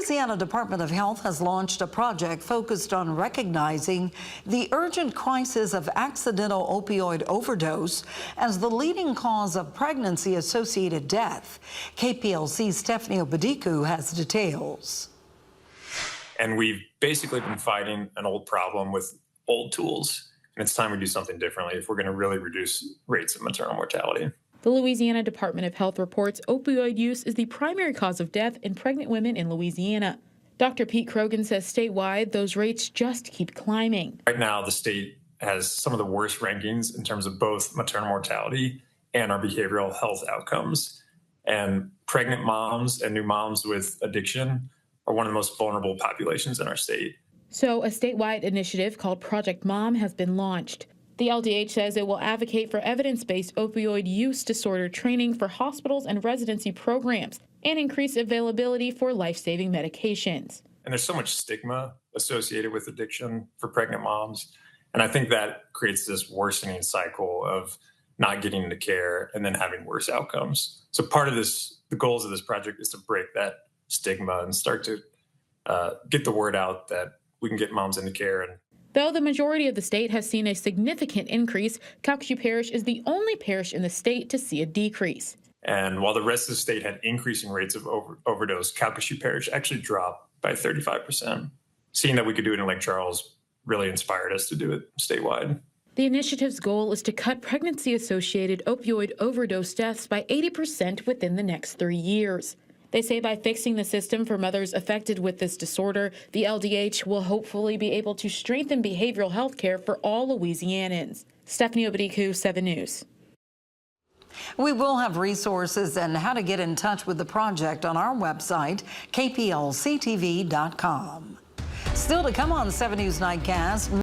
Louisiana Department of Health has launched a project focused on recognizing the urgent crisis of accidental opioid overdose as the leading cause of pregnancy-associated death. KPLC's Stephanie Obadiku has details. And we've basically been fighting an old problem with old tools. And it's time we do something differently if we're going to really reduce rates of maternal mortality. The Louisiana Department of Health reports opioid use is the primary cause of death in pregnant women in Louisiana. Dr. Pete Krogan says statewide, those rates just keep climbing. Right now, the state has some of the worst rankings in terms of both maternal mortality and our behavioral health outcomes. And pregnant moms and new moms with addiction are one of the most vulnerable populations in our state. So a statewide initiative called Project Mom has been launched. The LDH says it will advocate for evidence-based opioid use disorder training for hospitals and residency programs and increase availability for life-saving medications. And there's so much stigma associated with addiction for pregnant moms. And I think that creates this worsening cycle of not getting into care and then having worse outcomes. So part of this, the goals of this project is to break that stigma and start to get the word out that we can get moms into care. Though the majority of the state has seen a significant increase, Calcasieu Parish is the only parish in the state to see a decrease. And while the rest of the state had increasing rates of overdose, Calcasieu Parish actually dropped by 35%. Seeing that we could do it in Lake Charles really inspired us to do it statewide. The initiative's goal is to cut pregnancy-associated opioid overdose deaths by 80% within the next 3 years. They say by fixing the system for mothers affected with this disorder, the LDH will hopefully be able to strengthen behavioral health care for all Louisianans. Stephanie Obadiku, 7 News. We will have resources and how to get in touch with the project on our website, kplctv.com. Still to come on 7 News Nightcast.